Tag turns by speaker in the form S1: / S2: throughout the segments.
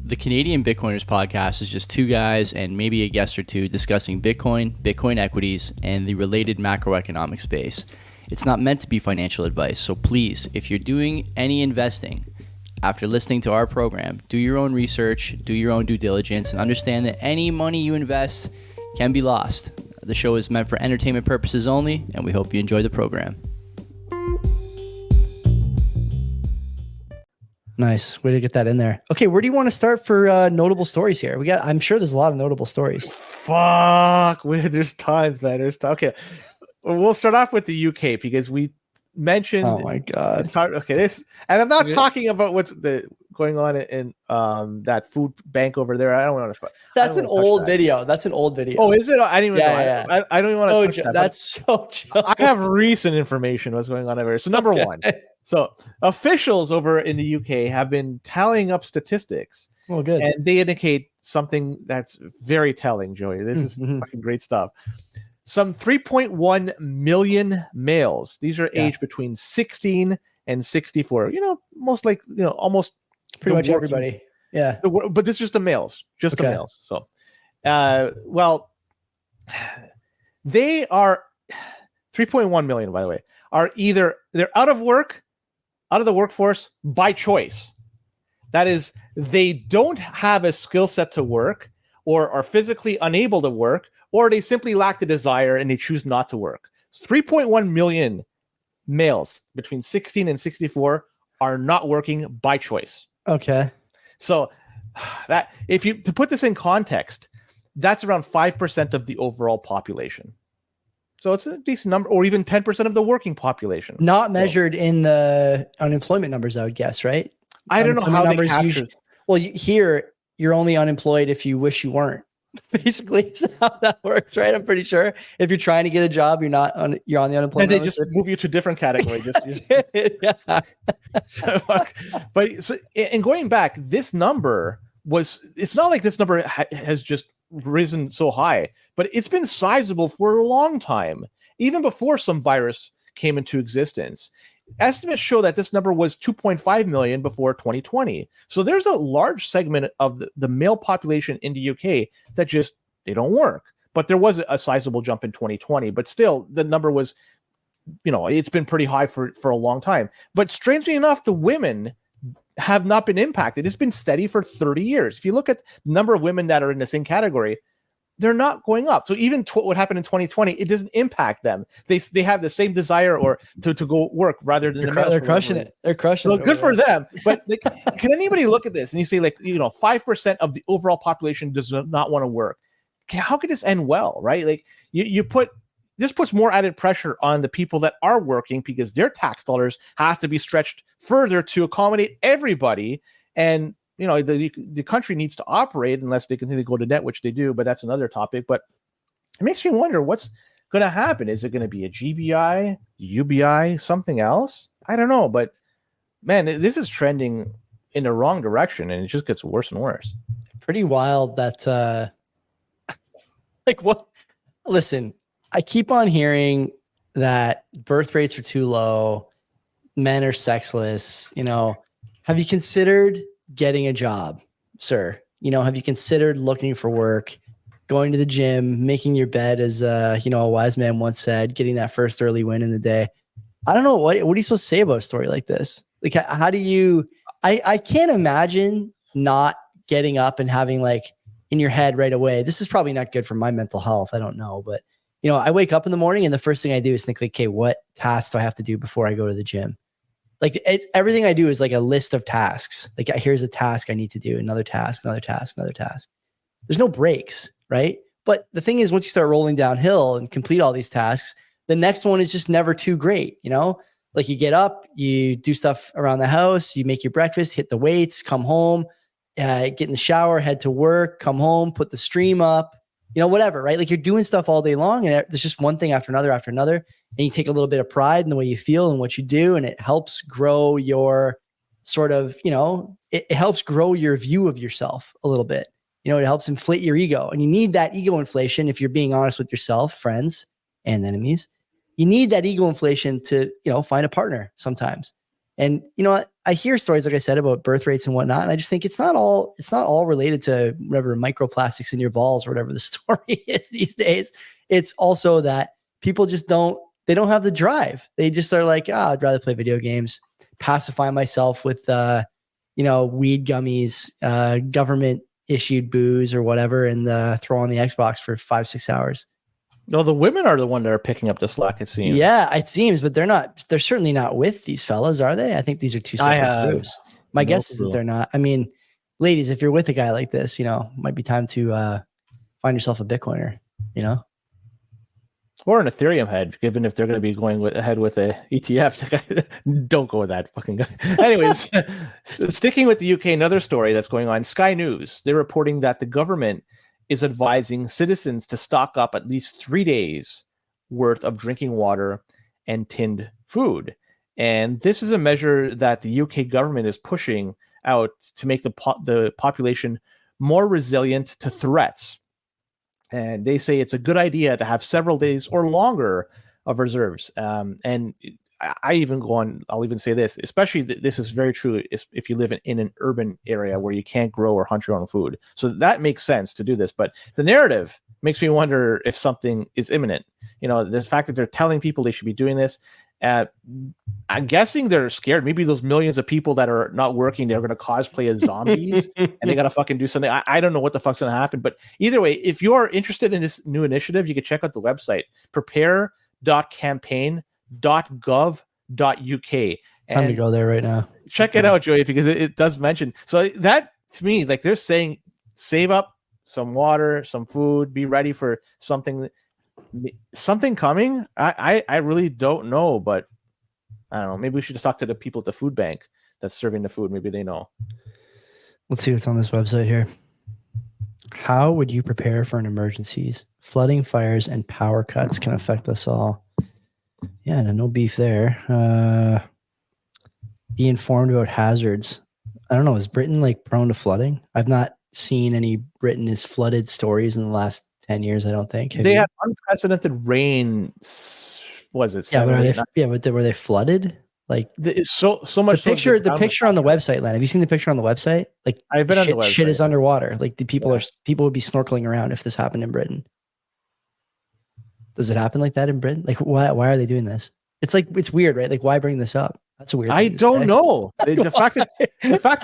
S1: The Canadian Bitcoiners podcast is just two guys and maybe a guest or two discussing Bitcoin, Bitcoin equities, and the related macroeconomic space. It's not meant to be financial advice, so please, if you're doing any investing after listening to our program, do your own research, do your own due diligence, and understand that any money you invest can be lost. The show is meant for entertainment purposes only, and we hope you enjoy the program.
S2: Nice. Way to get that in there. Okay, where do you want to start for notable stories here? I'm sure there's a lot of notable stories.
S3: Fuck. There's tons, man. Okay. We'll start off with the UK because we mentioned.
S2: Oh my God.
S3: And I'm not talking about what's going on in that food bank over there. I don't want to.
S2: That's an old video. That's an old video.
S3: Oh, is it? I didn't even know. Yeah. I don't even want to.
S2: That's so.
S3: I have recent information what's going on over here. So number one. So officials over in the UK have been tallying up statistics.
S2: Oh, good.
S3: And they indicate something that's very telling, Joey. This is fucking great stuff. Some 3.1 million males. These are aged between 16 and 64. Most almost
S2: pretty much everybody. Yeah.
S3: But this is just the males. The males. So, they are 3.1 million, by the way, are either they're out of the workforce by choice. That is, they don't have a skill set to work or are physically unable to work, or they simply lack the desire and they choose not to work. 3.1 million males between 16 and 64 are not working by choice.
S2: Okay.
S3: So that to put this in context, that's around 5% of the overall population. So it's a decent number, or even 10% of the working population.
S2: Not measured in the unemployment numbers, I would guess, right?
S3: I don't know how they capture.
S2: Here, you're only unemployed if you wish you weren't. Basically, is how that works, right? I'm pretty sure. If you're trying to get a job, you're on the unemployment.
S3: And they just move you to a different category. And going back, this number it's not like this number has just risen so high, but it's been sizable for a long time, even before some virus came into existence. Estimates show that this number was 2.5 million before 2020. So there's a large segment of the male population in the UK that they don't work. But there was a sizable jump in 2020. But still, the number was, it's been pretty high for a long time. But strangely enough, the women have not been impacted. It's been steady for 30 years. If you look at the number of women that are in the same category, they're not going up. So even what happened in 2020, it doesn't impact them. They have the same desire or to go work rather than
S2: they're crushing it. They're crushing it.
S3: So good for them. But can anybody look at this and you say 5% of the overall population does not want to work? How could this end well, right? This puts more added pressure on the people that are working because their tax dollars have to be stretched further to accommodate everybody. And the country needs to operate unless they continue to go to net, which they do, but that's another topic. But it makes me wonder what's going to happen. Is it going to be a GBI, UBI, something else? I don't know. But man, this is trending in the wrong direction, and it just gets worse and worse.
S2: Pretty wild that, what? Listen, I keep on hearing that birth rates are too low, men are sexless. Have you considered getting a job, sir? Have you considered looking for work, going to the gym, making your bed, as a wise man once said, getting that first early win in the day? I don't know. What are you supposed to say about a story like this? How do you, I can't imagine not getting up and having in your head right away, this is probably not good for my mental health. I don't know. But, I wake up in the morning and the first thing I do is think okay, what tasks do I have to do before I go to the gym? Everything I do is a list of tasks. Here's a task I need to do, another task, another task, another task. There's no breaks, right? But the thing is, once you start rolling downhill and complete all these tasks, the next one is just never too great. You get up, you do stuff around the house, you make your breakfast, hit the weights, come home, get in the shower, head to work, come home, put the stream up, whatever, right? You're doing stuff all day long and there's just one thing after another. And you take a little bit of pride in the way you feel and what you do. And it helps grow your sort of, it helps grow your view of yourself a little bit. It helps inflate your ego. And you need that ego inflation if you're being honest with yourself, friends and enemies. You need that ego inflation to, find a partner sometimes. And I hear stories, like I said, about birth rates and whatnot, and I just think it's not all related to whatever microplastics in your balls or whatever the story is these days. It's also that people just don't have the drive. They just are like, I'd rather play video games, pacify myself with weed gummies, government issued booze or whatever, and throw on the Xbox for 5-6 hours.
S3: No, the women are the one that are picking up the slack, it seems.
S2: Yeah, it seems, but they're certainly not with these fellas, are they? I think these are two separate groups. My guess is that they're not. I mean, ladies, if you're with a guy like this, might be time to find yourself a Bitcoiner,
S3: Or an Ethereum head, given if they're going to be going ahead with a ETF. Don't go with that fucking guy. Anyways, sticking with the UK, another story that's going on. Sky News, they're reporting that the government is advising citizens to stock up at least 3 days worth of drinking water and tinned food. And this is a measure that the UK government is pushing out to make the population more resilient to threats. And they say it's a good idea to have several days or longer of reserves. And I even go on, I'll even say this, especially this is very true if you live in an urban area where you can't grow or hunt your own food. So that makes sense to do this. But the narrative makes me wonder if something is imminent. The fact that they're telling people they should be doing this. I'm guessing they're scared. Maybe those millions of people that are not working, they're going to cosplay as zombies and they got to fucking do something. I don't know what the fuck's going to happen. But either way, if you're interested in this new initiative, you can check out the website, prepare.campaign.gov.uk.
S2: Time to go there right now.
S3: Check it out, Joey, because it does mention. So that, to me, like they're saying, save up some water, some food, be ready for something coming. I really don't know, but I don't know. Maybe we should talk to the people at the food bank that's serving the food. Maybe they know.
S2: Let's see what's on this website here. How would you prepare for an emergencies? Flooding, fires, and power cuts can affect us all. Yeah, no beef there. Be informed about hazards. I don't know. Is Britain like prone to flooding? I've not seen any Britain is flooded stories in the last 10 years, I don't think.
S3: They had unprecedented rain. Was it?
S2: But were they flooded? Like
S3: it's so much.
S2: The picture on the website, Len. Have you seen the picture on the website? Like
S3: I've been on the website.
S2: Shit is underwater. Like people would be snorkeling around if this happened in Britain. Does it happen like that in Britain? Like why are they doing this? It's weird, right? Like why bring this up? That's a weird.
S3: I don't know. The fact that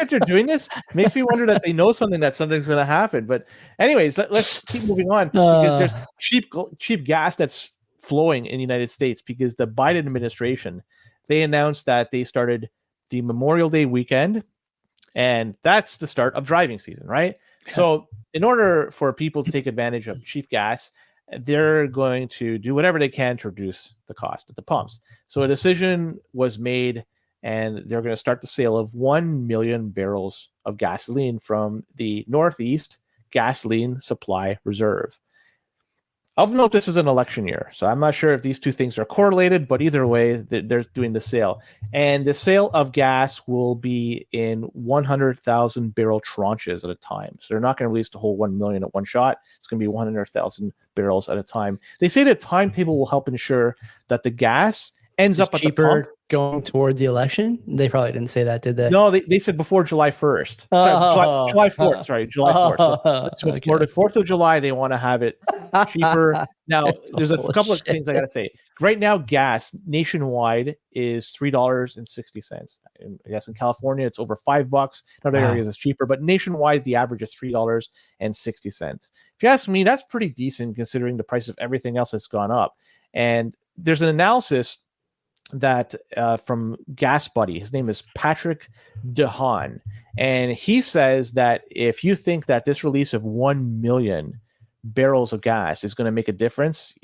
S3: they're doing this makes me wonder that they know something's going to happen. But anyways, let's keep moving on because there's cheap gas that's flowing in the United States because the Biden administration, they announced that they started the Memorial Day weekend, and that's the start of driving season, right? Yeah. So in order for people to take advantage of cheap gas, they're going to do whatever they can to reduce the cost at the pumps. So a decision was made, and they're going to start the sale of 1 million barrels of gasoline from the Northeast Gasoline Supply Reserve. Of note, this is an election year, so I'm not sure if these two things are correlated, but either way, they're doing the sale. And the sale of gas will be in 100,000 barrel tranches at a time. So they're not going to release the whole 1 million at one shot. It's going to be 100,000 barrels at a time. They say the timetable will help ensure that the gas ends up at
S2: cheaper
S3: the pump.
S2: Going toward the election. They probably didn't say that, did they?
S3: No, they said before July 1st. July 4th. Sorry, July 4th. So for the 4th of July, they want to have it cheaper. Now, there's a couple of things I got to say. Right now, gas nationwide is $3.60. I guess in California, it's over $5. In other areas, it's cheaper, but nationwide, the average is $3.60. If you ask me, that's pretty decent considering the price of everything else that's gone up. And there's an analysis that from Gas Buddy. His name is Patrick DeHaan, and he says that if you think that this release of 1 million barrels of gas is going to make a difference,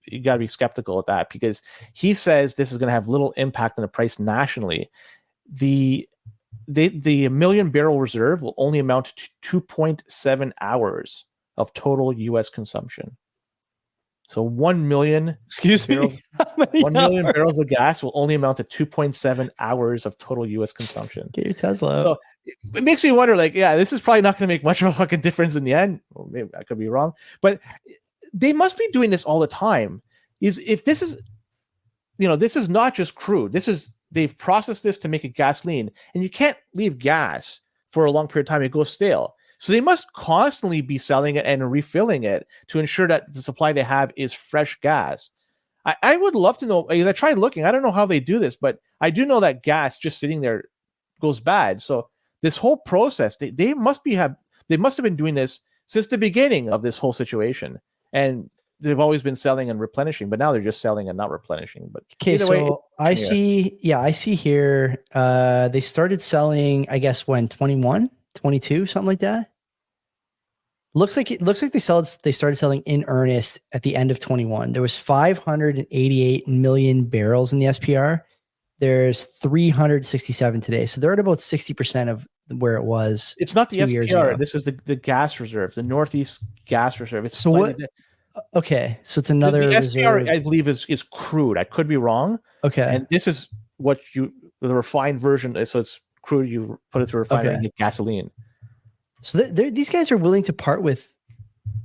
S3: you got to be skeptical at that, because he says this is going to have little impact on the price nationally. The million barrel reserve will only amount to 2.7 hours of total U.S. consumption. So 1 million. Barrels, 1 million barrels of gas will only amount to 2.7 hours of total U.S. consumption.
S2: Get your Tesla.
S3: So it makes me wonder, like, yeah, this is probably not going to make much of a fucking difference in the end. Well, maybe I could be wrong, but they must be doing this all the time. If this is, this is not just crude. This is they've processed this to make it gasoline, and you can't leave gas for a long period of time; it goes stale. So they must constantly be selling it and refilling it to ensure that the supply they have is fresh gas. I would love to know. I tried looking. I don't know how they do this, but I do know that gas just sitting there goes bad. So this whole process, they must have been doing this since the beginning of this whole situation, and they've always been selling and replenishing. But now they're just selling and not replenishing. But
S2: okay, so I see here. They started selling, I guess, when 21, 22, something like that. Looks like they started selling in earnest at the end of 21. There was 588 million barrels in the SPR. There's 367 today. So they're at about 60% of where it was.
S3: It's not the SPR. This is the gas reserve, the Northeast gas reserve. It's
S2: so what? Okay, so it's another
S3: the
S2: reserve.
S3: SPR, I believe, is crude. I could be wrong.
S2: Okay,
S3: and this is what the refined version is. So it's crude. You put it through a refinery and get gasoline.
S2: So these guys are willing to part with,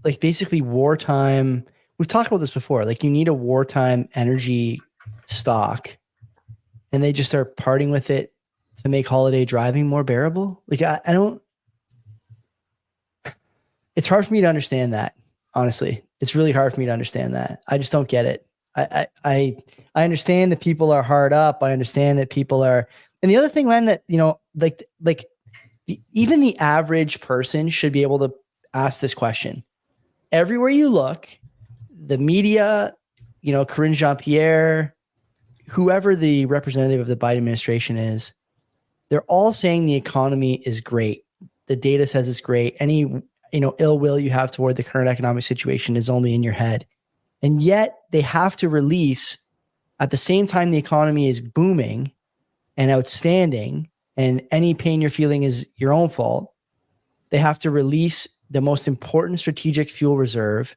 S2: like, basically wartime. We've talked about this before. Like, you need a wartime energy stock, and they just are parting with it to make holiday driving more bearable. Like, I don't. It's hard for me to understand that. Honestly, it's really hard for me to understand that. I just don't get it. I understand that people are hard up. I understand that people are, and the other thing, Len, that even the average person should be able to ask this question. Everywhere you look, the media, Karine Jean-Pierre, whoever the representative of the Biden administration is, they're all saying the economy is great. The data says it's great. Any, ill will you have toward the current economic situation is only in your head. And yet they have to release, at the same time the economy is booming and outstanding, and any pain you're feeling is your own fault, they have to release the most important strategic fuel reserve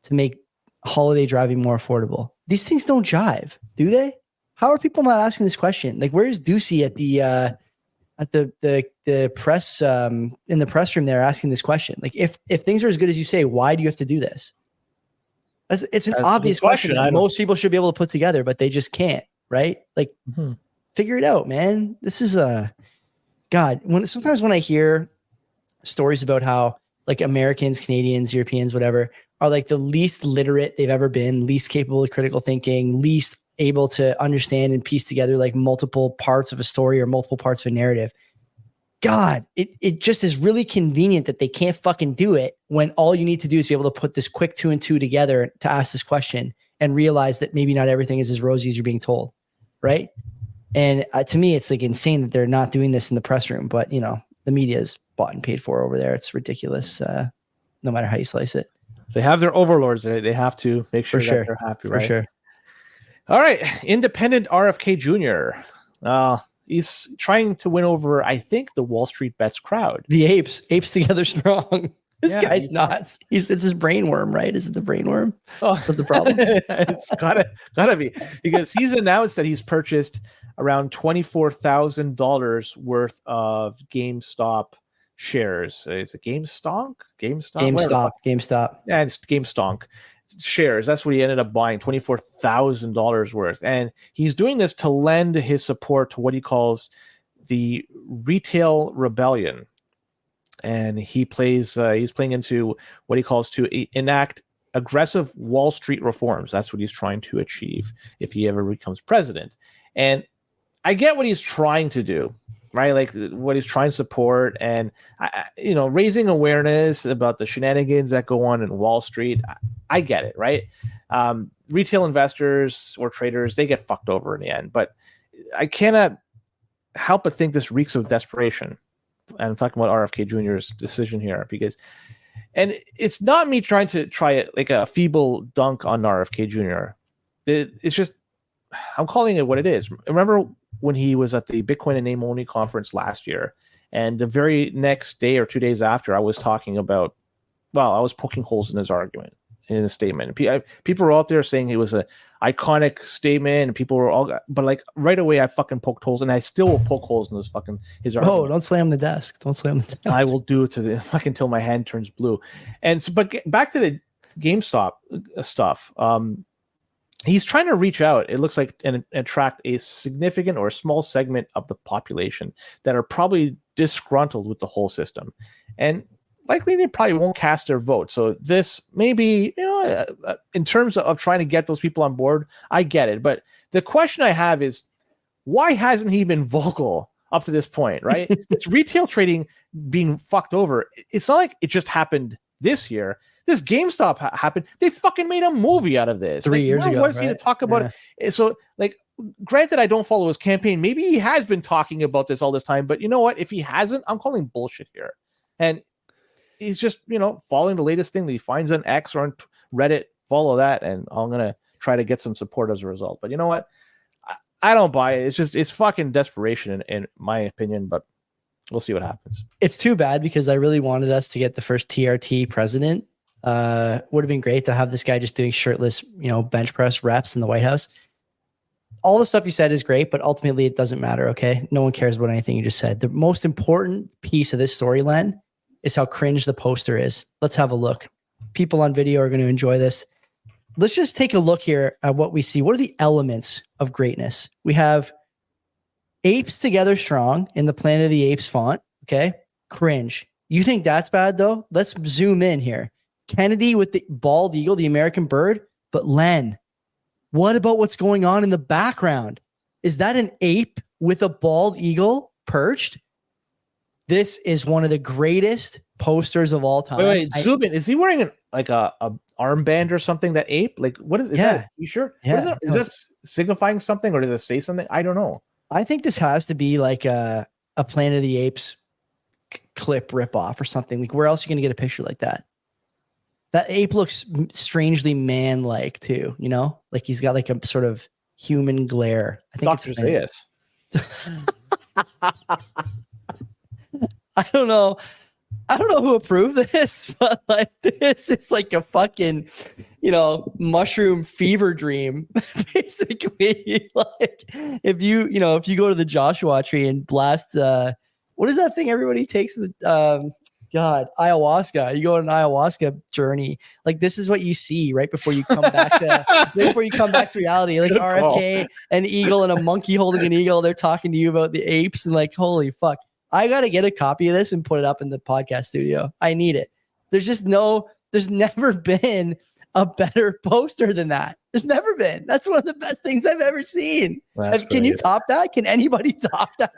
S2: to make holiday driving more affordable. These things don't jive, do they? How are people not asking this question? Like, where's Ducey at the press in the press room there asking this question? Like, if things are as good as you say, why do you have to do this? It's an obvious question that most people should be able to put together, but they just can't, right? Like, figure it out, man. This is God. Sometimes when I hear stories about how, like, Americans, Canadians, Europeans, whatever, are like the least literate they've ever been, least capable of critical thinking, least able to understand and piece together like multiple parts of a story or multiple parts of a narrative. God, it just is really convenient that they can't fucking do it when all you need to do is be able to put this quick 2 and 2 together to ask this question and realize that maybe not everything is as rosy as you're being told, right? And to me, it's like insane that they're not doing this in the press room, but the media is bought and paid for over there. It's ridiculous, no matter how you slice it.
S3: They have their overlords. They have to make sure that they're happy, right? For sure. All right, independent RFK Jr. He's trying to win over, I think, the Wall Street Bets crowd.
S2: The apes together strong. This guy's nuts. It's his brainworm, right? Is it the brainworm?
S3: Oh,
S2: that's the problem.
S3: It's gotta be, because he's announced that he's purchased around $24,000 worth of GameStop shares. Is it GameStonk? GameStop. Yeah, it's GameStonk shares. That's what he ended up buying, $24,000 worth. And he's doing this to lend his support to what he calls the retail rebellion. And he's playing into what he calls to enact aggressive Wall Street reforms. That's what he's trying to achieve if he ever becomes president. And I get what he's trying to do, right? Like what he's trying to support, and raising awareness about the shenanigans that go on in Wall Street. I get it, right? Retail investors or traders, they get fucked over in the end. But I cannot help but think this reeks of desperation. And I'm talking about RFK Jr.'s decision here, and it's not me trying to try it like a feeble dunk on RFK Jr. It's just, I'm calling it what it is. Remember when he was at the Bitcoin and Name Only conference last year, and the very next day or 2 days after, I was poking holes in his argument, in his statement. People were out there saying it was an iconic statement, and people were all, but like right away, I fucking poked holes, and I still will poke holes in his argument.
S2: Oh, don't slam the desk. Don't slam the desk.
S3: I will do it until my hand turns blue. And so, but back to the GameStop stuff. he's trying to reach out, it looks like, and attract a significant or a small segment of the population that are probably disgruntled with the whole system. And likely they probably won't cast their vote. So this maybe, in terms of trying to get those people on board, I get it. But the question I have is, why hasn't he been vocal up to this point, right? It's retail trading being fucked over. It's not like it just happened this year. This GameStop happened. They fucking made a movie out of this
S2: 3 years ago.
S3: What is he to talk about it? So, like, granted, I don't follow his campaign. Maybe he has been talking about this all this time. But you know what? If he hasn't, I'm calling bullshit here. And he's just, following the latest thing that he finds on X or on Reddit. Follow that, and I'm gonna try to get some support as a result. But you know what? I don't buy it. It's fucking desperation in my opinion. But we'll see what happens.
S2: It's too bad because I really wanted us to get the first TRT president. Would have been great to have this guy just doing shirtless, bench press reps in the White House. All the stuff you said is great, but ultimately it doesn't matter. Okay. No one cares about anything you just said. The most important piece of this storyline is how cringe the poster is. Let's have a look. People on video are going to enjoy this. Let's just take a look here at what we see. What are the elements of greatness? We have apes together strong in the Planet of the Apes font. Okay. Cringe. You think that's bad though? Let's zoom in here. Kennedy with the bald eagle, the American bird. But Len, what about what's going on in the background? Is that an ape with a bald eagle perched? This is one of the greatest posters of all time.
S3: Wait, zoom in. Is he wearing a armband or something? That ape? Like, what is that? You sure?
S2: Yeah.
S3: Is that signifying something, or does it say something? I don't know.
S2: I think this has to be like a Planet of the Apes clip ripoff or something. Like, where else are you going to get a picture like that? That ape looks strangely man-like too, like he's got like a sort of human glare. I think
S3: Dr. Zayas.
S2: I don't know who approved this, but like this is like a fucking, mushroom fever dream. Basically, like if you go to the Joshua tree and blast, what is that thing everybody takes ayahuasca. You go on an ayahuasca journey. Like this is what you see right before you come back to reality. Like RFK, an eagle and a monkey holding an eagle. They're talking to you about the apes and like, holy fuck. I got to get a copy of this and put it up in the podcast studio. I need it. There's never been a better poster than that. There's never been. That's one of the best things I've ever seen. Can you top that? Can anybody top that?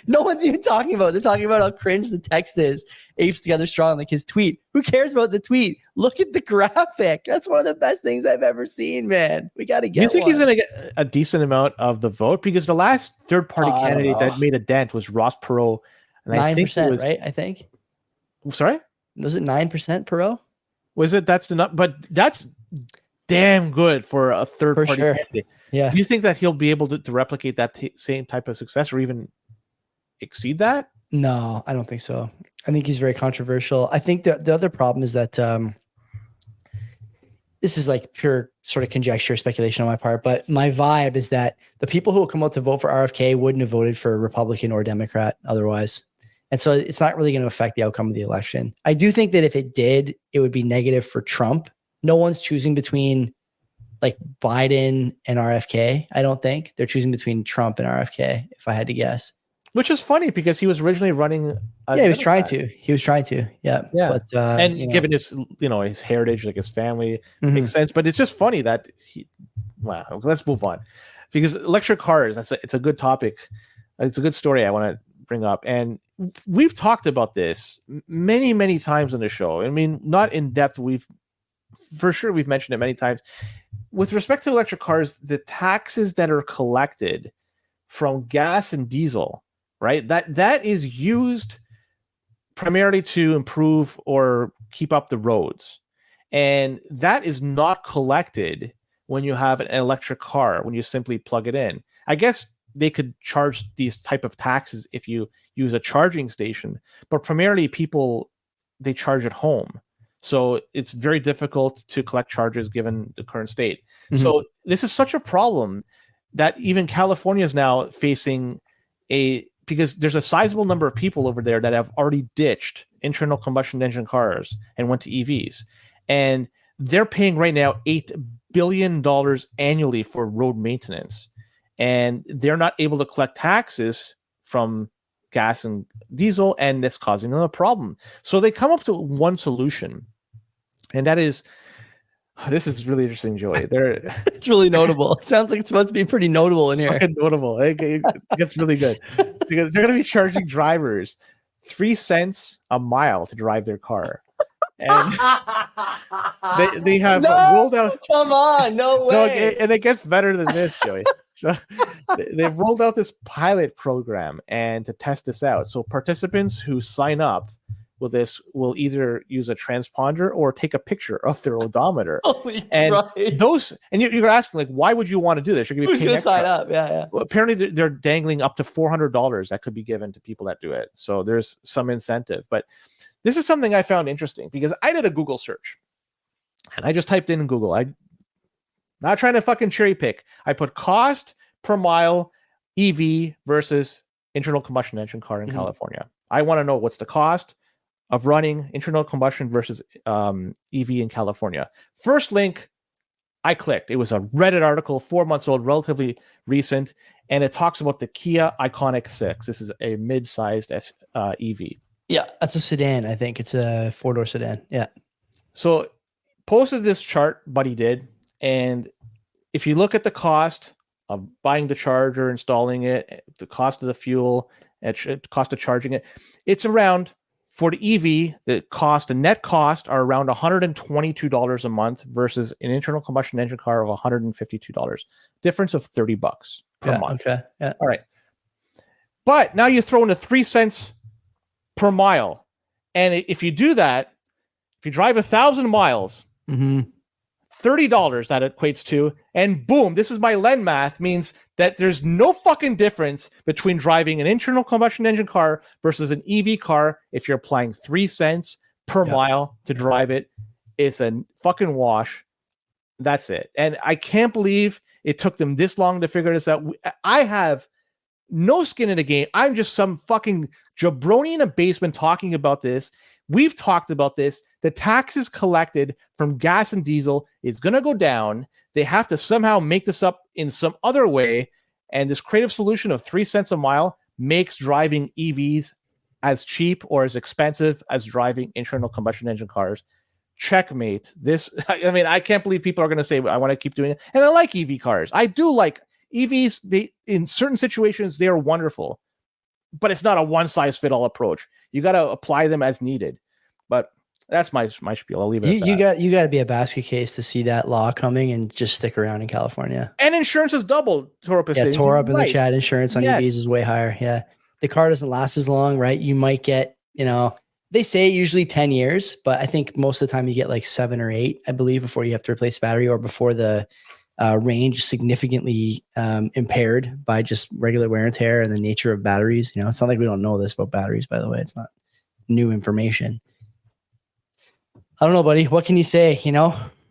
S2: No one's even talking about it. They're talking about how cringe the text is. Apes together strong, like his tweet. Who cares about the tweet? Look at the graphic. That's one of the best things I've ever seen, man. We got to get.
S3: You think he's going to get a decent amount of the vote? Because the last third-party candidate that made a dent was Ross Perot.
S2: 9%, right? I think.
S3: Sorry?
S2: Was it 9% Perot?
S3: Was it? That's but that's damn good for a third-party candidate.
S2: Yeah.
S3: Do you think that he'll be able to replicate that same type of success or even exceed that?
S2: No, I don't think so. I think he's very controversial. I think the other problem is that this is like pure sort of conjecture, speculation on my part, but my vibe is that the people who will come out to vote for RFK wouldn't have voted for a Republican or Democrat otherwise. And so it's not really going to affect the outcome of the election. I do think that if it did, it would be negative for Trump. No one's choosing between like Biden and RFK. I don't think they're choosing between Trump and RFK, if I had to guess.
S3: Which is funny because he was originally running.
S2: He was trying to. Yeah.
S3: But, given his, his heritage, like his family, makes sense. But it's just funny that wow. Let's move on, because electric cars. It's a good topic. It's a good story I want to bring up, and we've talked about this many, many times on the show. I mean, not in depth. We've mentioned it many times. With respect to electric cars, the taxes that are collected from gas and diesel, right? That is used primarily to improve or keep up the roads. And that is not collected when you have an electric car, when you simply plug it in. I guess they could charge these type of taxes if you use a charging station, but primarily people, they charge at home. So it's very difficult to collect charges given the current state. So this is such a problem that even California is now facing because there's a sizable number of people over there that have already ditched internal combustion engine cars and went to EVs. And they're paying right now $8 billion annually for road maintenance, and they're not able to collect taxes from gas and diesel, and it's causing them a problem. So they come up to one solution, and that is, this is really interesting, Joey.
S2: It's really notable. It sounds like it's supposed to be pretty notable in here.
S3: Fucking notable. It gets really good because they're going to be charging drivers 3 cents a mile to drive their car. And they have rolled out.
S2: Come on, no way.
S3: And it gets better than this, Joey. So they've rolled out this pilot program and to test this out. So participants who sign up with this will either use a transponder or take a picture of their odometer.
S2: Holy
S3: and
S2: Christ.
S3: those, and you're asking, like, why would you want to do this? You're
S2: Who's going to sign up? Yeah.
S3: Well, apparently they're dangling up to $400 that could be given to people that do it. So there's some incentive. But this is something I found interesting because I did a Google search and I just typed in Google. I'm not trying to fucking cherry pick. I put cost per mile EV versus internal combustion engine car in California. I want to know what's the cost of running internal combustion versus EV in California. First link I clicked. It was a Reddit article, 4 months old, relatively recent, and it talks about the Kia Iconic 6. This is a mid-sized EV.
S2: Yeah, that's a sedan. I think it's a 4-door sedan. Yeah.
S3: So posted this chart, Buddy did, and if you look at the cost of buying the charger, installing it, the cost of the fuel, and cost of charging it, it's around, for the EV, the net cost are around $122 a month versus an internal combustion engine car of $152. Difference of $30 per month.
S2: Okay. Yeah.
S3: All right. But now you throw in the 3 cents per mile. And if you do that, if you drive 1,000 miles, $30 that equates to, and boom, this is my Len math, means that there's no fucking difference between driving an internal combustion engine car versus an EV car if you're applying 3 cents per mile to drive it. It's a fucking wash. That's it. And I can't believe it took them this long to figure this out. I have no skin in the game. I'm just some fucking jabroni in a basement talking about this. We've talked about this. The taxes collected from gas and diesel is going to go down. They have to somehow make this up in some other way. And this creative solution of 3 cents a mile makes driving EVs as cheap or as expensive as driving internal combustion engine cars. Checkmate. This, I mean, I can't believe people are going to say, I want to keep doing it. And I like EV cars. I do like EVs. They, in certain situations, they are wonderful, but it's not a one-size-fit-all approach. You got to apply them as needed. But that's my spiel. I'll leave it at that.
S2: You got to be a basket case to see that law coming and just stick around in California.
S3: And insurance is doubled. Tore up
S2: in the chat. Insurance on EVs is way higher. Yeah. The car doesn't last as long, right? You might get, they say usually 10 years, but I think most of the time you get like 7 or 8, I believe, before you have to replace battery or before the range significantly impaired by just regular wear and tear and the nature of batteries. It's not like we don't know this about batteries, by the way. It's not new information. I don't know, buddy. What can you say?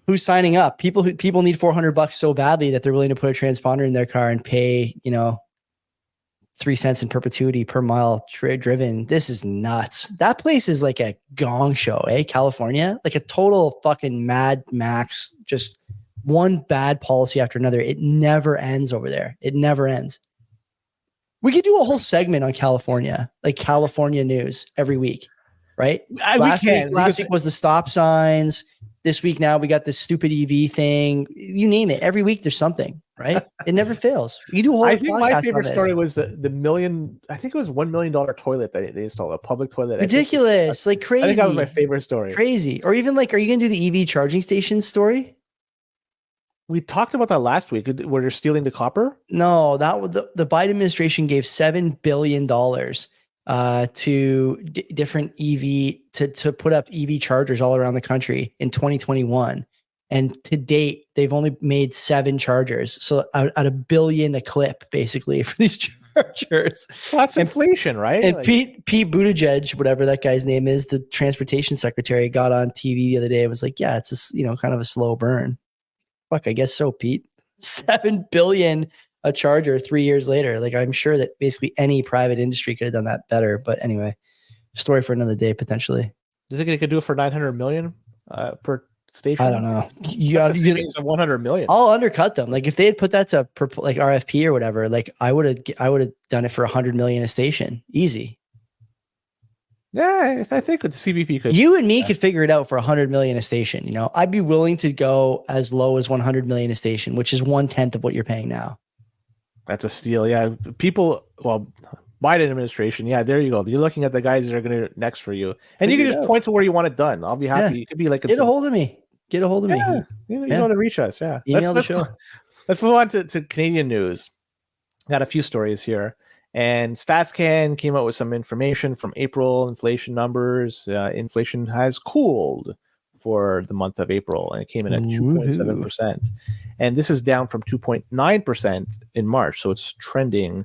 S2: Who's signing up? People need $400 so badly that they're willing to put a transponder in their car and pay, 3 cents in perpetuity per mile driven. This is nuts. That place is like a gong show, California, like a total fucking Mad Max, just one bad policy after another. It never ends over there. It never ends. We could do a whole segment on California, like California news every week. Right? Last week was the stop signs. This week now we got this stupid EV thing. You name it. Every week there's something, right? It never fails. You do a whole
S3: I think my favorite story was the million, I think it was $1 million toilet that they installed, a public toilet.
S2: Ridiculous. Like crazy.
S3: I think that was my favorite story.
S2: Crazy. Or even like, are you going to do the EV charging station story?
S3: We talked about that last week where they're stealing the copper.
S2: No, that was the Biden administration gave $7 billion to different EV to put up EV chargers all around the country in 2021. And to date, they've only made 7 chargers. So at $1 billion a clip, basically, for these chargers.
S3: Well, that's inflation, right?
S2: And Pete Buttigieg, whatever that guy's name is, the transportation secretary, got on TV the other day and was like, yeah, it's a, kind of a slow burn. Fuck, I guess so, Pete. $7 billion a charger 3 years later. Like, I'm sure that basically any private industry could have done that better. But anyway, story for another day, potentially.
S3: Do you think they could do it for $900 million per station?
S2: I don't know.
S3: That's a savings of 100 million.
S2: I'll undercut them. Like if they had put that to like RFP or whatever, like I would have done it for 100 million a station, easy.
S3: Yeah, I think the CBP could.
S2: You and me could figure it out for 100 million a station. You know, I'd be willing to go as low as 100 million a station, which is 1/10 of what you're paying now.
S3: That's a steal. Yeah, Biden administration. Yeah, there you go. You're looking at the guys that are going to next for you, and you can just point to where you want it done. I'll be happy.
S2: Yeah.
S3: You could be like,
S2: get a hold of me. Get a hold of me.
S3: You know how to reach us. Yeah,
S2: email the show.
S3: Let's move on to Canadian news. Got a few stories here. And StatsCan came out with some information from April inflation numbers. Inflation has cooled for the month of April, and it came in at 2.7%. And this is down from 2.9% in March. So it's trending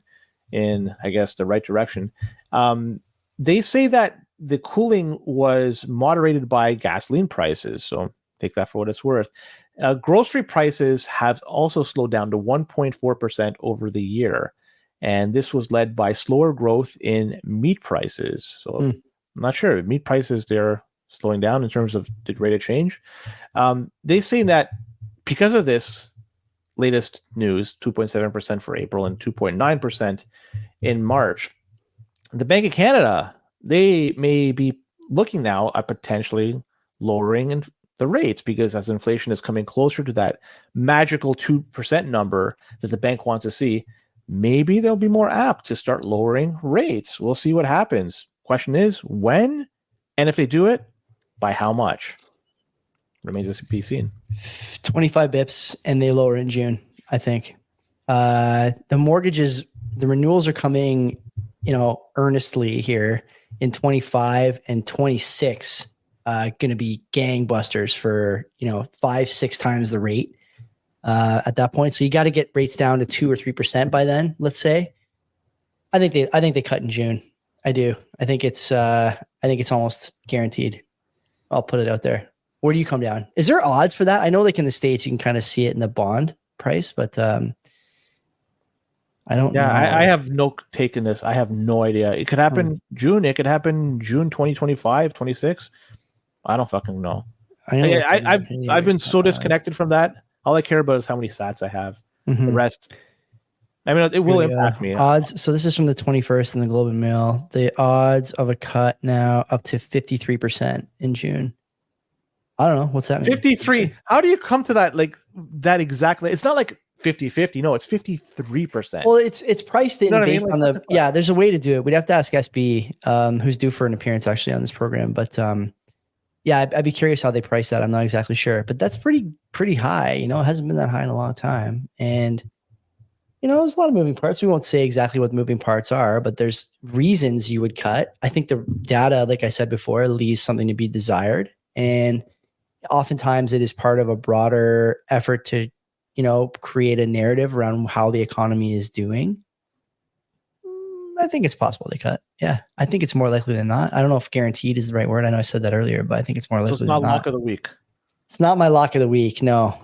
S3: in, I guess, the right direction. They say that the cooling was moderated by gasoline prices. So take that for what it's worth. Grocery prices have also slowed down to 1.4% over the year. And this was led by slower growth in meat prices. So I'm not sure. Meat prices, they're slowing down in terms of the rate of change. They say that because of this latest news, 2.7% for April and 2.9% in March, the Bank of Canada, they may be looking now at potentially lowering the rates, because as inflation is coming closer to that magical 2% number that the bank wants to see, maybe they'll be more apt to start lowering rates. We'll see what happens. Question is when, and if they do it, by how much? Remains to be seen.
S2: 25 bips, and they lower in June, I think. The mortgages, the renewals are coming, earnestly here in 25 and 26. Going to be gangbusters for 5-6 times the rate. At that point, so you got to get rates down to 2 or 3% by then. Let's say, I think they cut in June. I do. I think it's almost guaranteed. I'll put it out there. Where do you come down? Is there odds for that? I know, like in the States, you can kind of see it in the bond price, but I don't know.
S3: I have no take in this. I have no idea. It could happen June. It could happen June 2025, 26. I don't fucking know. I've been so disconnected from that. All I care about is how many sats I have. The rest, I mean, it will impact me.
S2: Odds. So this is from the 21st in the Globe and Mail. The odds of a cut now up to 53% in June. I don't know. What's that mean?
S3: 53. How do you come to that? Like that exactly? It's not like 50-50. No, it's 53%.
S2: Well, it's priced in based on the, there's a way to do it. We'd have to ask SB, who's due for an appearance actually on this program. But I'd be curious how they price that. I'm not exactly sure, but that's pretty high. It hasn't been that high in a long time. And, there's a lot of moving parts. We won't say exactly what the moving parts are, but there's reasons you would cut. I think the data, like I said before, leaves something to be desired. And oftentimes it is part of a broader effort to, create a narrative around how the economy is doing. I think it's possible they cut. Yeah. I think it's more likely than not. I don't know if guaranteed is the right word. I know I said that earlier, but I think it's more likely than not.
S3: So it's not lock of the week.
S2: It's not my lock of the week. No.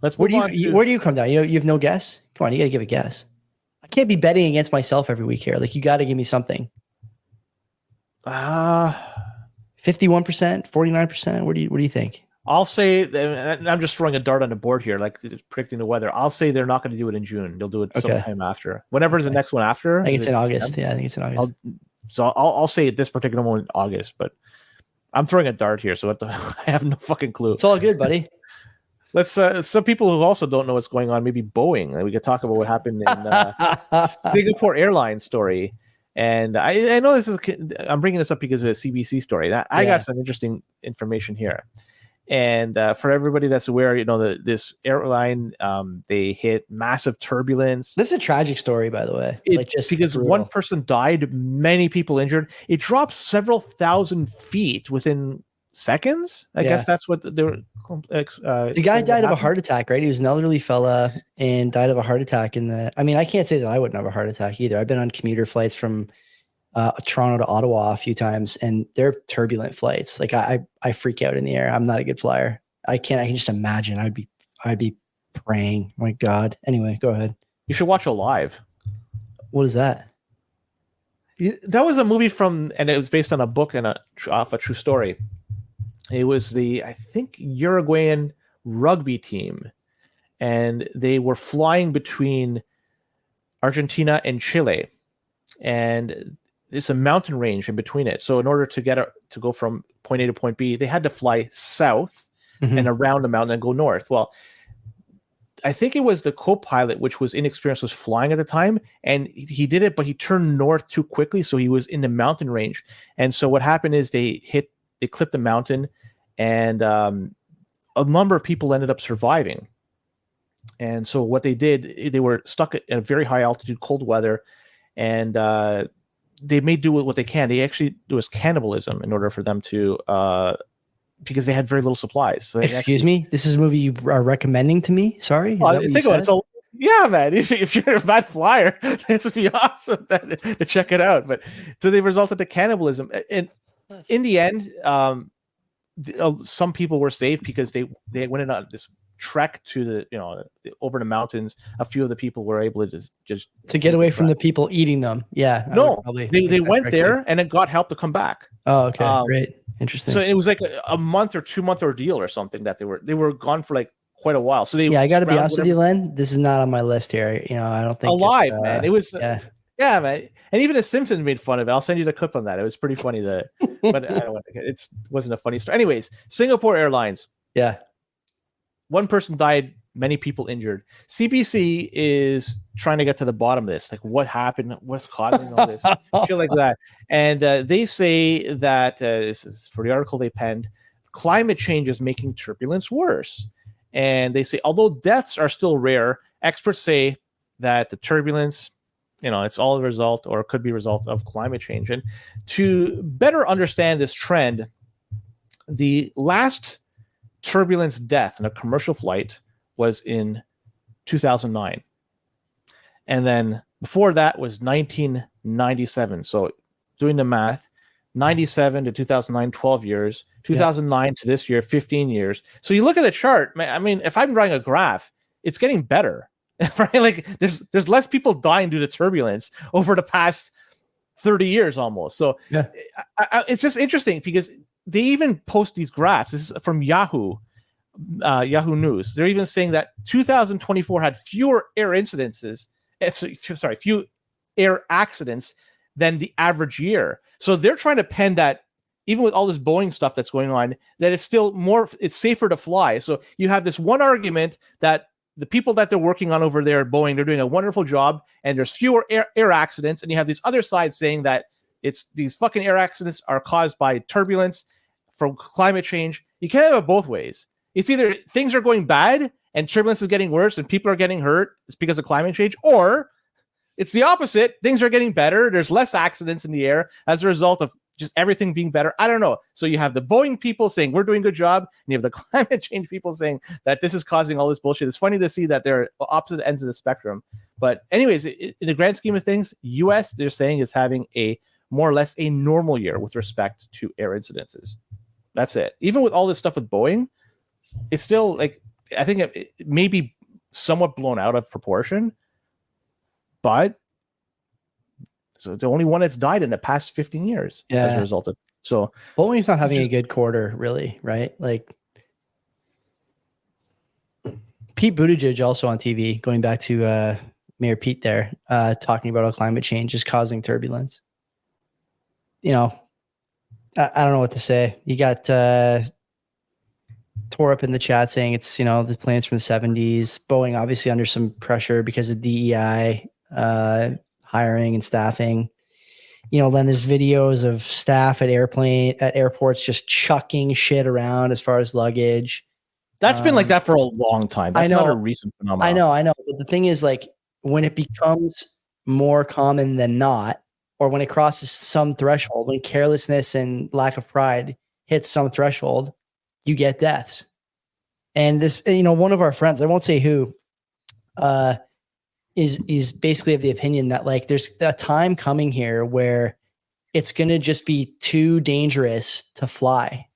S2: Where do you come down? You have no guess? Come on, you got to give a guess. I can't be betting against myself every week here. Like, you got to give me something. 51%, 49%. What do you think?
S3: I'll say, I'm just throwing a dart on the board here, like predicting the weather. I'll say they're not going to do it in June. They'll do it sometime after. Whenever is the next one after?
S2: I think it's in August. Yeah, I think it's in August.
S3: I'll say this particular one in August, but I'm throwing a dart here, so I have no fucking clue.
S2: It's all good, buddy.
S3: Let's some people who also don't know what's going on, maybe Boeing. We could talk about what happened in Singapore Airlines story. And I know I'm bringing this up because of a CBC story. I got some interesting information here. And for everybody that's aware, this airline, they hit massive turbulence.
S2: This is a tragic story, by the way.
S3: Just because brutal. One person died, many people injured. It dropped several thousand feet within seconds. I guess that's what they were.
S2: The guy died of a heart attack, right? He was an elderly fella and died of a heart attack. I can't say that I wouldn't have a heart attack either. I've been on commuter flights from Toronto to Ottawa a few times, and they're turbulent flights. Like I freak out in the air. I'm not a good flyer. I can just imagine. I'd be praying. My God. Anyway, go ahead.
S3: You should watch Alive.
S2: What is that?
S3: That was a movie and it was based on a book and off a true story. It was I think, Uruguayan rugby team, and they were flying between Argentina and Chile, and there's a mountain range in between it. So in order to to go from point A to point B, they had to fly south and around the mountain and go north. Well, I think it was the co-pilot, which was inexperienced, was flying at the time, and he did it, but he turned north too quickly, so he was in the mountain range. And so what happened is they clipped the mountain, and a number of people ended up surviving. And so what they did, they were stuck at a very high altitude, cold weather, and they made do with what they can. There was cannibalism in order for them to, because they had very little supplies. So
S2: Excuse me? This is a movie you are recommending to me? Sorry?
S3: Think about it. So, yeah, man, if you're a bad flyer, this would be awesome to check it out. But so they resulted to cannibalism. And in the end, some people were saved because they went in on this trek to over the mountains. A few of the people were able to just
S2: to get away from the people eating them. Yeah.
S3: No, they went there and it got help to come back.
S2: Oh, okay. Great. Interesting.
S3: So it was like a month or 2 month ordeal or something that they were gone for like quite a while. So
S2: I got to be honest with you, Len. This is not on my list here. I don't think
S3: alive, man. It was yeah, man. And even the Simpsons made fun of it. I'll send you the clip on that. It was pretty funny. But I don't want to. It wasn't a funny story. Anyways, Singapore Airlines.
S2: Yeah.
S3: One person died, many people injured. CBC is trying to get to the bottom of this. Like, what happened? What's causing all this? Shit like that. And they say that, this is for the article they penned, climate change is making turbulence worse. And they say, although deaths are still rare, experts say that the turbulence, it's all a result, or could be a result of climate change. And to better understand this trend, the last turbulence death in a commercial flight was in 2009, and then before that was 1997. So doing the math, 97 to 2009, 12 years, 2009 to this year, 15 years. So you look at the chart, I mean, if I'm drawing a graph, it's getting better, right? Like there's less people dying due to turbulence over the past 30 years almost. So it's just interesting because they even post these graphs. This is from Yahoo News. They're even saying that 2024 had fewer air incidences, few air accidents than the average year. So they're trying to pen that, even with all this Boeing stuff that's going on, that it's still it's safer to fly. So you have this one argument that the people that they're working on over there at Boeing, they're doing a wonderful job and there's fewer air accidents. And you have this other side saying that these fucking air accidents are caused by turbulence from climate change. You can't have it both ways. It's either things are going bad and turbulence is getting worse and people are getting hurt. It's because of climate change, or it's the opposite. Things are getting better. There's less accidents in the air as a result of just everything being better. I don't know. So you have the Boeing people saying we're doing a good job, and you have the climate change people saying that this is causing all this bullshit. It's funny to see that they're opposite ends of the spectrum. But anyways, in the grand scheme of things, US, they're saying, is having a more or less a normal year with respect to air incidences. That's it. Even with all this stuff with Boeing, it's still like, I think it may be somewhat blown out of proportion, but so the only one that's died in the past 15 years as a result of. So
S2: Boeing's not having a good quarter, really, right? Like Pete Buttigieg also on TV, going back to Mayor Pete there, talking about how climate change is causing turbulence. I don't know what to say. You got tore up in the chat saying it's, the plans from the 70s. Boeing obviously under some pressure because of DEI, hiring and staffing. Then there's videos of staff at airports just chucking shit around as far as luggage.
S3: That's been like that for a long time. That's not a recent phenomenon.
S2: I know. But the thing is, like, when it becomes more common than not, or when it crosses some threshold, when carelessness and lack of pride hits some threshold, you get deaths. And this, one of our friends, I won't say who, is basically of the opinion that, like, there's a time coming here where it's going to just be too dangerous to fly.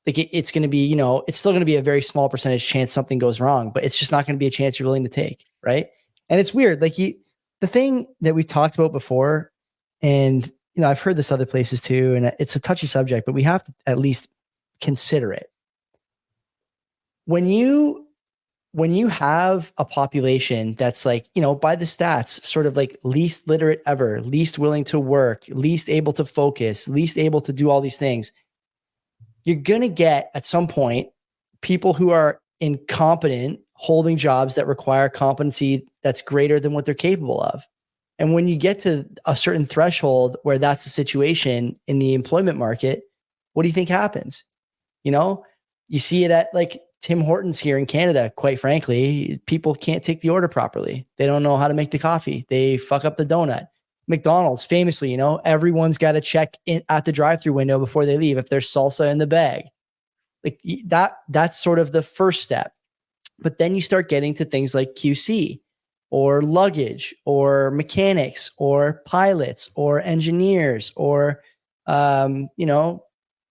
S2: Like it's going to be, it's still going to be a very small percentage chance something goes wrong, but it's just not going to be a chance you're willing to take. Right. And it's weird. Like the thing that we've talked about before, and, I've heard this other places too, and it's a touchy subject, but we have to at least consider it. When you have a population that's like, by the stats, sort of like least literate ever, least willing to work, least able to focus, least able to do all these things, you're going to get at some point people who are incompetent holding jobs that require competency that's greater than what they're capable of. And when you get to a certain threshold where that's the situation in the employment market, what do you think happens? You see it at like Tim Hortons here in Canada. Quite frankly, people can't take the order properly. They don't know how to make the coffee. They fuck up the donut. McDonald's famously, everyone's got to check in at the drive-through window before they leave if there's salsa in the bag. Like that's sort of the first step. But then you start getting to things like QC or luggage or mechanics or pilots or engineers or,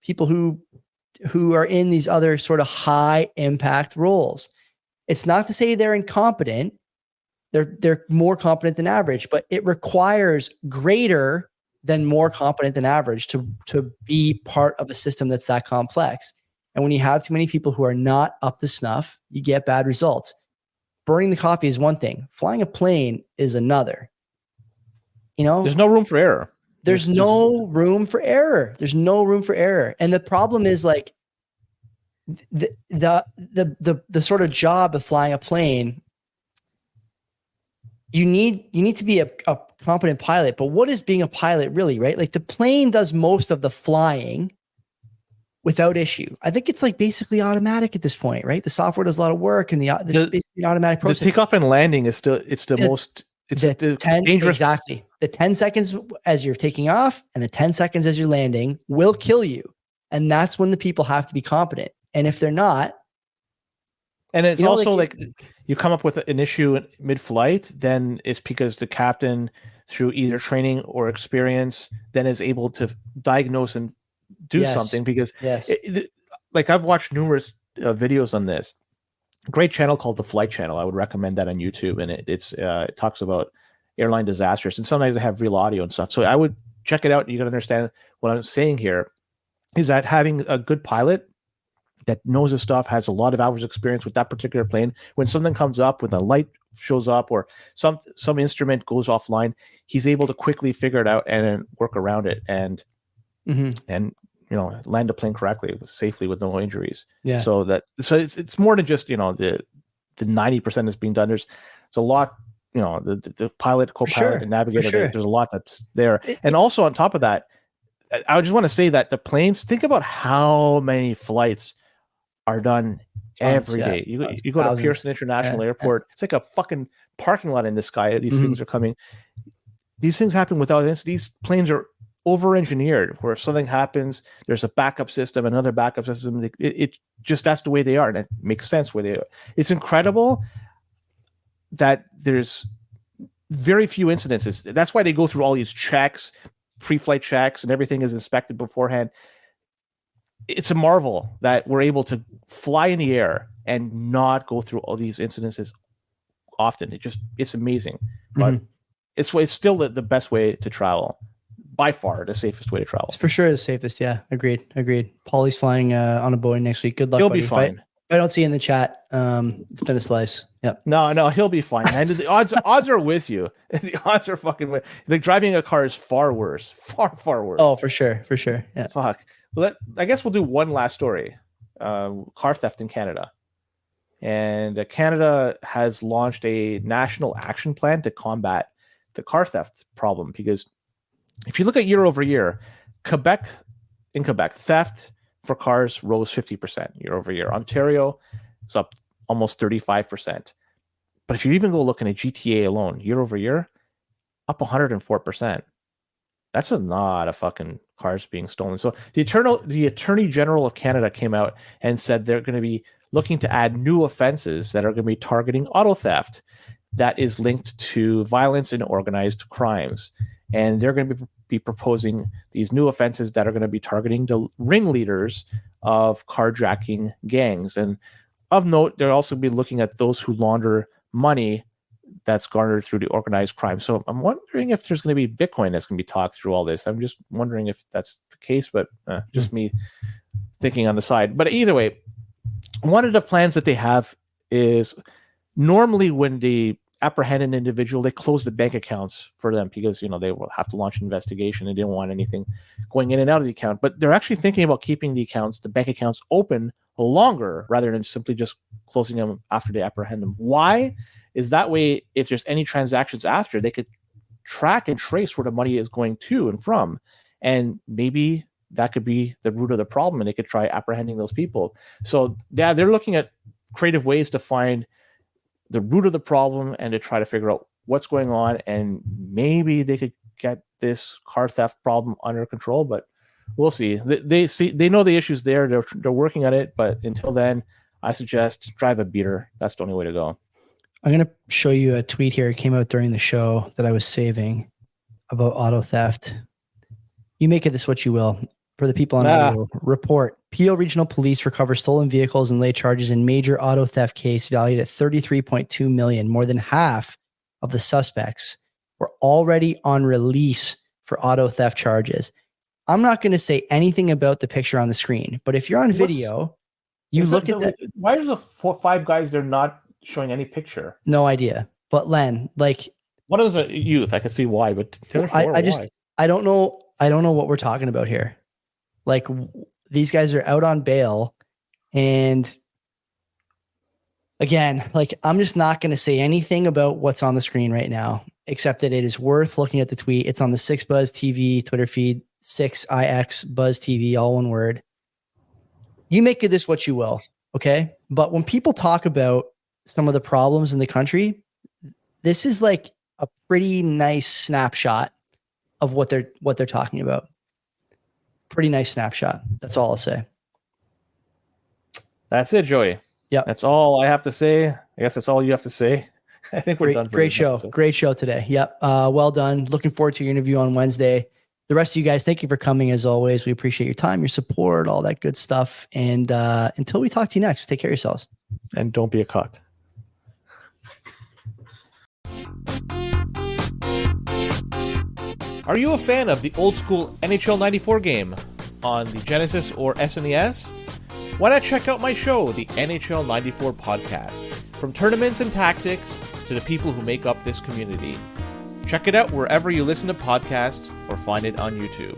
S2: people who are in these other sort of high impact roles. It's not to say they're incompetent. They're more competent than average, but it requires greater than more competent than average to be part of a system that's that complex. And when you have too many people who are not up to snuff, you get bad results. Burning the coffee is one thing. Flying a plane is another.
S3: There's no room for error.
S2: There's no room for error. There's no room for error. And the problem is like the sort of job of flying a plane, you need to be a competent pilot. But what is being a pilot really, right? Like the plane does most of the flying without issue. I think it's like basically automatic at this point, right? The software does a lot of work, and it's basically an automatic process.
S3: The takeoff and landing is still the
S2: 10
S3: dangerous.
S2: Exactly. The 10 seconds as you're taking off and the 10 seconds as you're landing will kill you, and that's when the people have to be competent. And if they're not,
S3: and it's also like you come up with an issue mid-flight, then it's because the captain, through either training or experience, then is able to diagnose and do something. Because like I've watched numerous videos on this. Great channel called the Flight Channel. I would recommend that on YouTube, and it talks about airline disasters, and sometimes they have real audio and stuff. So I would check it out, and you can understand what I'm saying here is that having a good pilot that knows his stuff, has a lot of hours experience with that particular plane, when something comes up, when the light shows up or some instrument goes offline, he's able to quickly figure it out and work around it and land a plane correctly, safely, with no injuries. Yeah. So it's more than just the 90% is being done. There's a lot, the pilot, co-pilot, and navigator. There's a lot that's there. And also on top of that, I just want to say that the planes, think about how many flights are done every day. You go to Pearson International Airport. It's like a fucking parking lot in the sky. These things are coming. These things happen without incident. These planes are over-engineered, where if something happens, there's a backup system, another backup system. It just, that's the way they are, and it makes sense where they are. It's incredible that there's very few incidences. That's why they go through all these checks, pre-flight checks, and everything is inspected beforehand. It's a marvel that we're able to fly in the air and not go through all these incidences often. It's amazing, but it's still the best way to travel. By far, the safest way to travel.
S2: It's for sure the safest. Yeah, agreed. Paulie's flying on a Boeing next week. Good luck.
S3: He'll
S2: buddy.
S3: be fine.
S2: If I don't see you in the chat, it's been a slice. Yep.
S3: No, he'll be fine. And the odds are with you. The odds are fucking with. Like driving a car is far worse. Far worse.
S2: Oh, for sure. Yeah.
S3: Fuck. Well, I guess we'll do one last story. Car theft in Canada. And Canada has launched a national action plan to combat the car theft problem, because if you look at year over year, Quebec, theft for cars rose 50% year over year. Ontario is up almost 35%. But if you even go looking at GTA alone, year over year, up 104%. That's a lot of fucking cars being stolen. So the Attorney General of Canada came out and said they're going to be looking to add new offenses that are going to be targeting auto theft that is linked to violence and organized crimes. And they're going to be proposing these new offenses that are going to be targeting the ringleaders of carjacking gangs. And of note, they'll also be looking at those who launder money that's garnered through the organized crime. So I'm wondering if there's going to be Bitcoin that's going to be talked through all this. I'm just wondering if that's the case, but just me thinking on the side. But either way, one of the plans that they have is normally when they apprehend an individual, they close the bank accounts for them because, you know, they will have to launch an investigation. They didn't want anything going in and out of the account. But they're actually thinking about keeping the bank accounts open longer rather than simply just closing them after they apprehend them. Why? Is that way, if there's any transactions after, they could track and trace where the money is going to and from. And maybe that could be the root of the problem, and they could try apprehending those people. So yeah, they're looking at creative ways to find the root of the problem and to try to figure out what's going on, and maybe they could get this car theft problem under control. But we'll see. They know the issues there. They're working on it. But until then, I suggest drive a beater. That's the only way to go.
S2: I'm going to show you a tweet here. It came out during the show that I was saving about auto theft. You make of this what you will. For the people on audio, report, Peel Regional Police recover stolen vehicles and lay charges in major auto theft case valued at $33.2 million. More than half of the suspects were already on release for auto theft charges. I'm not going to say anything about the picture on the screen, but if you're on video, you look at that.
S3: Why are the 5 guys they're not showing any picture?
S2: No idea. But Len, like,
S3: one of the youth, I can see why, but
S2: I don't know what we're talking about here. Like, these guys are out on bail, and again, like, I'm just not going to say anything about what's on the screen right now, except that it is worth looking at the tweet. It's on the 6Buzz TV Twitter feed, 6ix Buzz TV, all one word. You make of this what you will, okay? But when people talk about some of the problems in the country, this is like a pretty nice snapshot of what they're talking about. Pretty nice snapshot. That's all I'll say.
S3: That's it, Joey.
S2: Yeah,
S3: that's all I have to say. I guess that's all you have to say. I think we're done.
S2: Great show. Episode. Great show today. Yep. Well done. Looking forward to your interview on Wednesday. The rest of you guys, thank you for coming as always. We appreciate your time, your support, all that good stuff. And until we talk to you next, take care of yourselves.
S3: And don't be a cock. Are you a fan of the old school NHL 94 game on the Genesis or SNES? Why not check out my show, the NHL 94 podcast? From tournaments and tactics to the people who make up this community. Check it out wherever you listen to podcasts or find it on YouTube.